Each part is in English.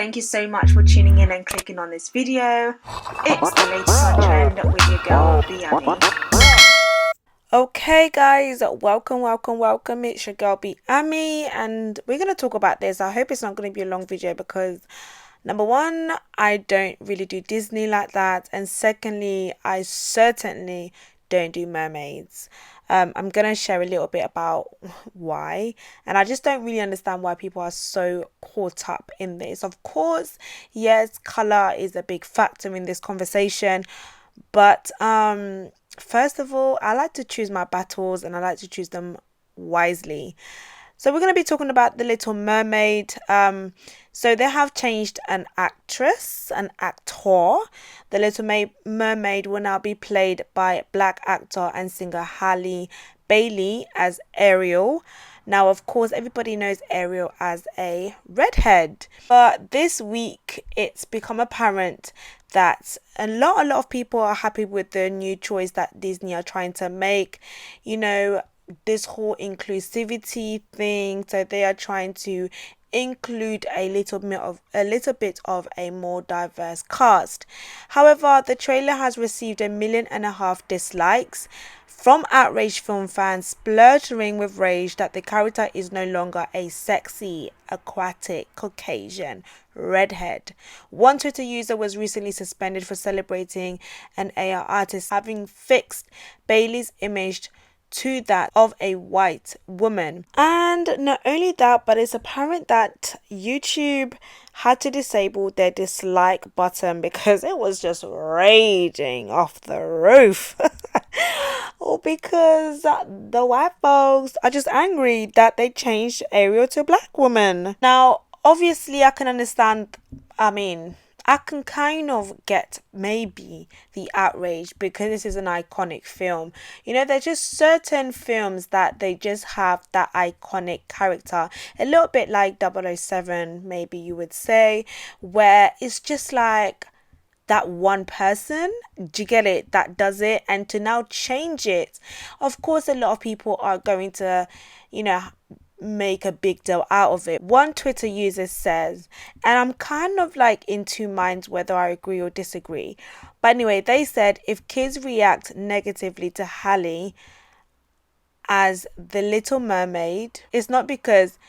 thank you so much for tuning in and clicking on this video. It's the latest on trend with your girl, Biami. Okay guys, welcome. It's your girl Biami and we're going to talk about this. I hope it's not going to be a long video because number one, I don't really do Disney like that, and secondly, I certainly don't do mermaids. I'm gonna share a little bit about why, and I just don't really understand why people are so caught up in this. Of course, yes, color is a big factor in this conversation, but first of all, I like to choose my battles and I like to choose them wisely. So we're going to be talking about The Little Mermaid. So they have changed an actress, an actor. The Little Mermaid will now be played by black actor and singer Halle Bailey as Ariel. Now, of course, everybody knows Ariel as a redhead. But this week, it's become apparent that a lot of people are happy with the new choice that Disney are trying to make. You know, this whole inclusivity thing, so they are trying to include a little bit of a more diverse cast. However, the trailer has received 1.5 million dislikes from outraged film fans, splurting with rage that the character is no longer a sexy, aquatic, Caucasian redhead. One Twitter user was recently suspended for celebrating an AR artist having fixed Bailey's image to that of a white woman. And not only that, but it's apparent that YouTube had to disable their dislike button because it was just raging off the roof. Or because the white folks are just angry that they changed Ariel to a black woman. Now, obviously, I can understand, I can kind of get maybe the outrage because this is an iconic film. You know, there's just certain films that they just have that iconic character, a little bit like 007, maybe you would say, where it's just like that one person, do you get it, that does it, and to now change it, of course a lot of people are going to, make a big deal out of it. One Twitter user says, and I'm kind of like in two minds whether I agree or disagree, but anyway, they said if kids react negatively to Halle as the Little Mermaid, it's not because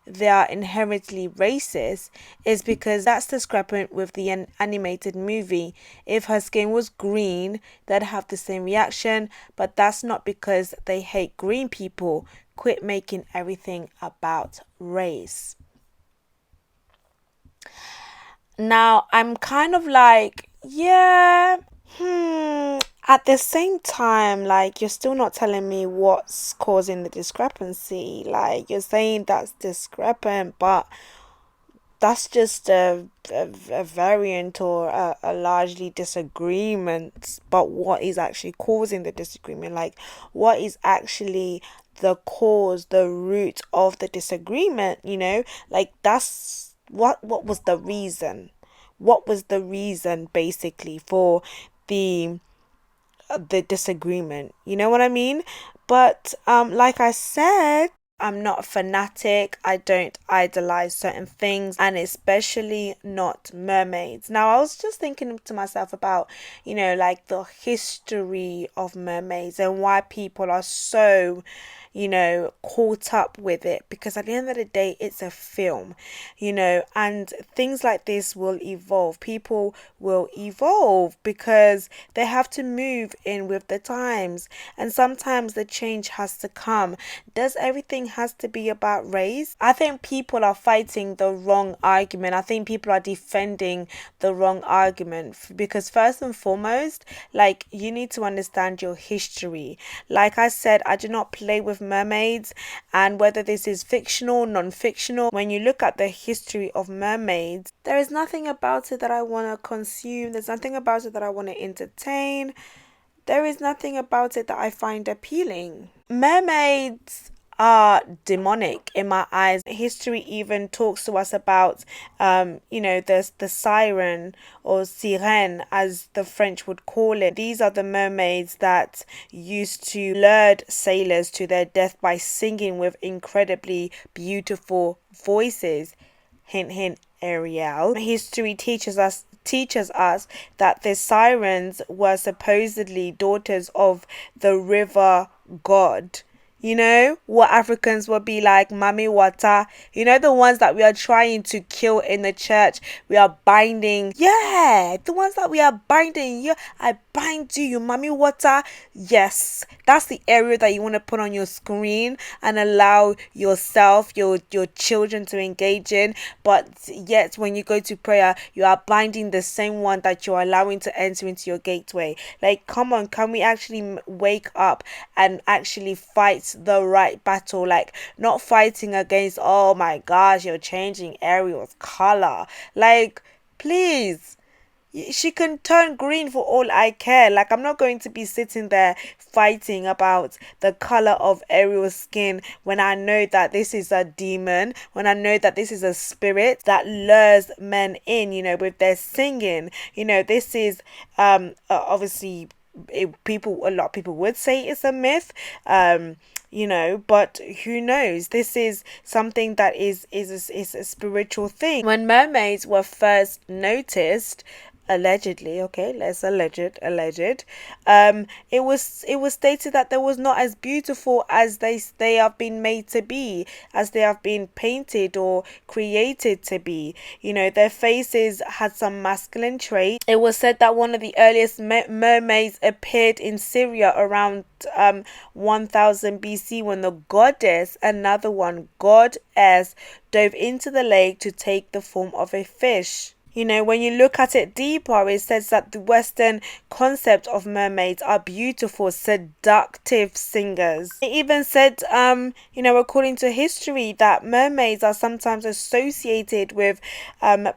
they are inherently racist, is because that's discrepant with the animated movie. If her skin was green, they'd have the same reaction, but that's not because they hate green people. Quit making everything about race. Now, I'm kind of like, yeah, at the same time, like, you're still not telling me what's causing the discrepancy. Like, you're saying that's discrepant, but that's just a variant or a largely disagreement. But what is actually causing the disagreement? Like, what is actually the cause, the root of the disagreement? Like, that's what was the reason? What was the reason basically for the disagreement? You know what I mean? But like I said, I'm not a fanatic. I don't idolize certain things, and especially not mermaids. Now, I was just thinking to myself about, like the history of mermaids and why people are so, caught up with it, because at the end of the day, it's a film, and things like this will evolve. People will evolve because they have to move in with the times, and sometimes the change has to come. Does everything has to be about race? I think people are fighting the wrong argument. I think people are defending the wrong argument, because first and foremost, like, you need to understand your history. Like I said, I do not play with mermaids, and whether this is fictional, non-fictional, when you look at the history of mermaids, there is nothing about it that I want to consume. There's nothing about it that I want to entertain. There is nothing about it that I find appealing. Mermaids are demonic in my eyes. History even talks to us about, there's the siren, or sirène as the French would call it. These are the mermaids that used to lure sailors to their death by singing with incredibly beautiful voices. hint hint, Ariel. History teaches us that the sirens were supposedly daughters of the river god. You know, what Africans would be like, Mami Wata. You know, the ones that we are trying to kill in the church. We are binding. Yeah, the ones that we are binding. Yeah, I bind you, Mami Wata. Yes, that's the area that you want to put on your screen and allow yourself, your children to engage in. But yet, when you go to prayer, you are binding the same one that you're allowing to enter into your gateway. Like, come on, can we actually wake up and actually fight the right battle? Like, not fighting against, oh my gosh, you're changing Ariel's color. Like, please, she can turn green for all I care. Like, I'm not going to be sitting there fighting about the color of Ariel's skin when I know that this is a demon, when I know that this is a spirit that lures men in, you know, with their singing. You know, this is obviously, a lot of people would say it's a myth, you know, but who knows? This is something that is a spiritual thing. When mermaids were first noticed, allegedly, okay, let's alleged, it was stated that they was not as beautiful as they have been made to be, as they have been painted or created to be. You know, their faces had some masculine traits. It was said that one of the earliest mermaids appeared in Syria around 1000 BC, when the goddess, another one, goddess, dove into the lake to take the form of a fish. You know, when you look at it deeper, it says that the Western concept of mermaids are beautiful, seductive singers. It even said, you know, according to history, that mermaids are sometimes associated with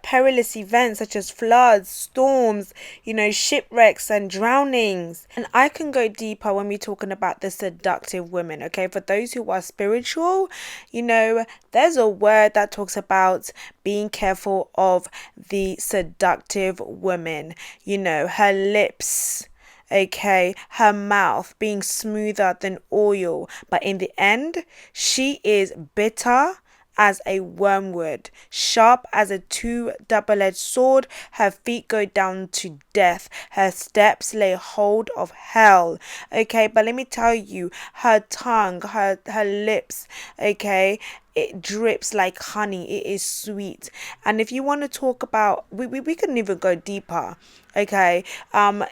perilous events such as floods, storms, you know, shipwrecks and drownings. And I can go deeper when we're talking about the seductive women, okay? For those who are spiritual, you know, there's a word that talks about being careful of the seductive woman. You know, her lips, okay, her mouth being smoother than oil, but in the end, she is bitter as a wormwood, sharp as a two-double-edged sword. Her feet go down to death. Her steps lay hold of hell. Okay, but let me tell you, her tongue, her lips, okay, it drips like honey. It is sweet. And if you want to talk about, we can even go deeper. Okay,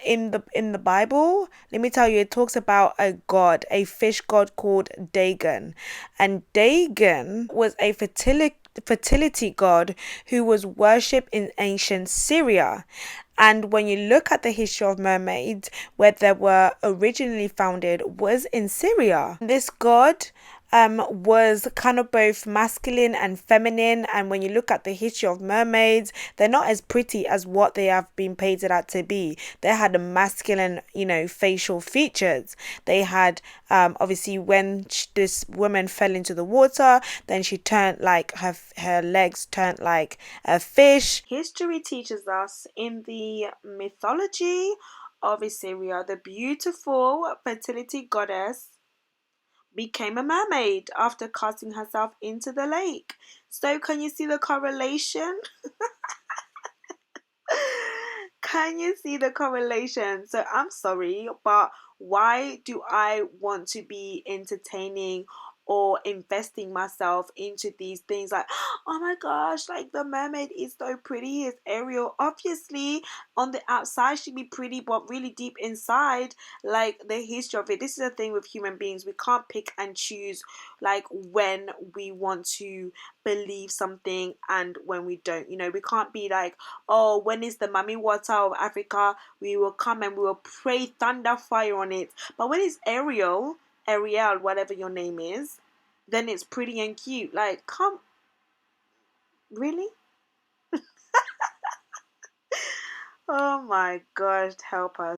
in the Bible, let me tell you, it talks about a fish god called Dagon. And Dagon was a fertility god who was worshipped in ancient Syria. And when you look at the history of mermaids, where they were originally founded was in Syria. This god was kind of both masculine and feminine. And when you look at the history of mermaids, they're not as pretty as what they have been painted out to be. They had a masculine, you know, facial features. They had, obviously, when this woman fell into the water, then she turned like her legs turned like a fish. History teaches us in the mythology of Assyria, the beautiful fertility goddess became a mermaid after casting herself into the lake. So can you see the correlation? Can you see the correlation? So I'm sorry, but why do I want to be entertaining or investing myself into these things? Like, oh my gosh, like the mermaid is so pretty, it's Ariel. Obviously, on the outside she'd be pretty, but really deep inside, like the history of it. This is the thing with human beings. We can't pick and choose like when we want to believe something and when we don't. You know, we can't be like, oh, when is the Mami Water of Africa? We will come and we will pray thunder fire on it. But when it's Ariel, whatever your name is, then it's pretty and cute. Like, come, really? Oh my gosh, help us.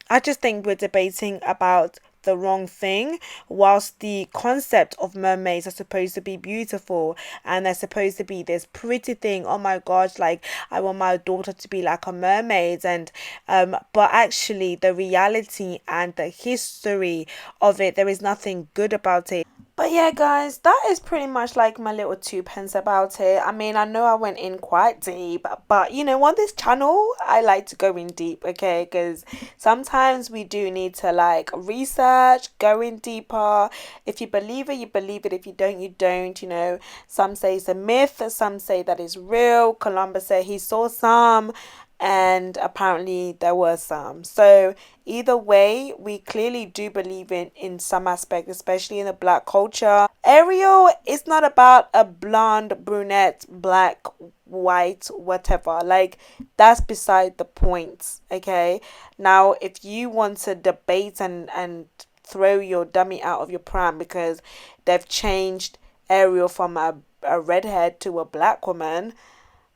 I just think we're debating about the wrong thing, whilst the concept of mermaids are supposed to be beautiful and they're supposed to be this pretty thing. Oh my gosh, like I want my daughter to be like a mermaid. And but actually the reality and the history of it, there is nothing good about it. But yeah, guys, that is pretty much like my little two pence about it. I mean, I know I went in quite deep, but you know, on this channel, I like to go in deep, okay? Because sometimes we do need to like research, go in deeper. If you believe it, you believe it. If you don't, you don't. You know, some say it's a myth, some say that it's real. Columbus said he saw some, and apparently there were some. So either way, we clearly do believe in some aspect, especially in the black culture. Ariel is not about a blonde, brunette, black, white, whatever. Like, that's beside the point, okay? Now, if you want to debate and throw your dummy out of your pram because they've changed Ariel from a redhead to a black woman,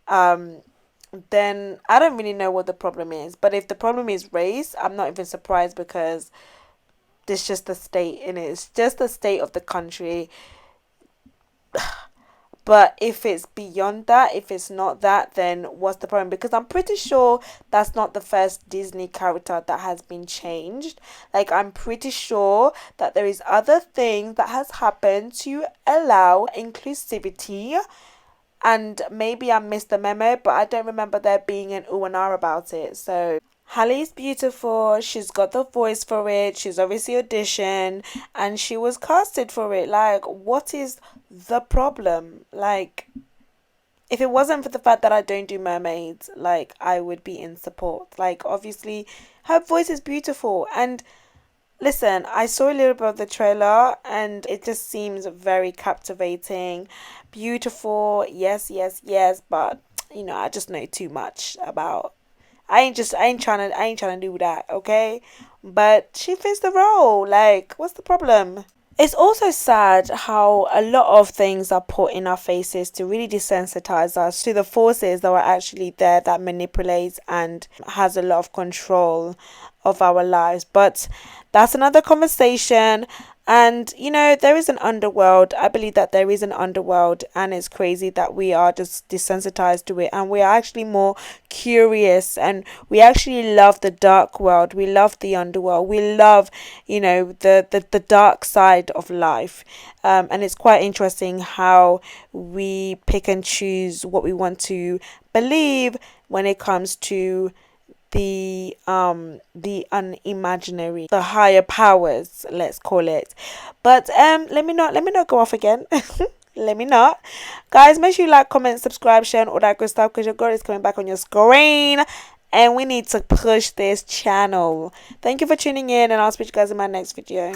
um then I don't really know what the problem is. But if the problem is race, I'm not even surprised because it's just the state in it. It's just the state of the country. But if it's beyond that, if it's not that, then what's the problem? Because I'm pretty sure that's not the first Disney character that has been changed. Like, I'm pretty sure that there is other things that has happened to allow inclusivity, and maybe I missed the memo, but I don't remember there being an ooh and ah about it. So Hallie's beautiful. She's got the voice for it. She's obviously auditioned, and she was casted for it. Like, what is the problem? Like, if it wasn't for the fact that I don't do mermaids, like, I would be in support. Like, obviously, her voice is beautiful, and listen, I saw a little bit of the trailer and it just seems very captivating, beautiful. Yes, yes, yes, but you know, I just know too much about. I ain't trying to do that, okay? But she fits the role. Like, what's the problem? It's also sad how a lot of things are put in our faces to really desensitize us to the forces that are actually there that manipulates and has a lot of control of our lives. But that's another conversation. And you know, there is an underworld. I believe that there is an underworld, and it's crazy that we are just desensitized to it, and we are actually more curious, and we actually love the dark world. We love the underworld. We love, you know, the dark side of life. And it's quite interesting how we pick and choose what we want to believe when it comes to the unimaginary, the higher powers, let's call it. But let me not go off again. Let me not, guys. Make sure you like, comment, subscribe, share, and all that good stuff, because your girl is coming back on your screen and we need to push this channel. Thank you for tuning in, and I'll speak to you guys in my next video.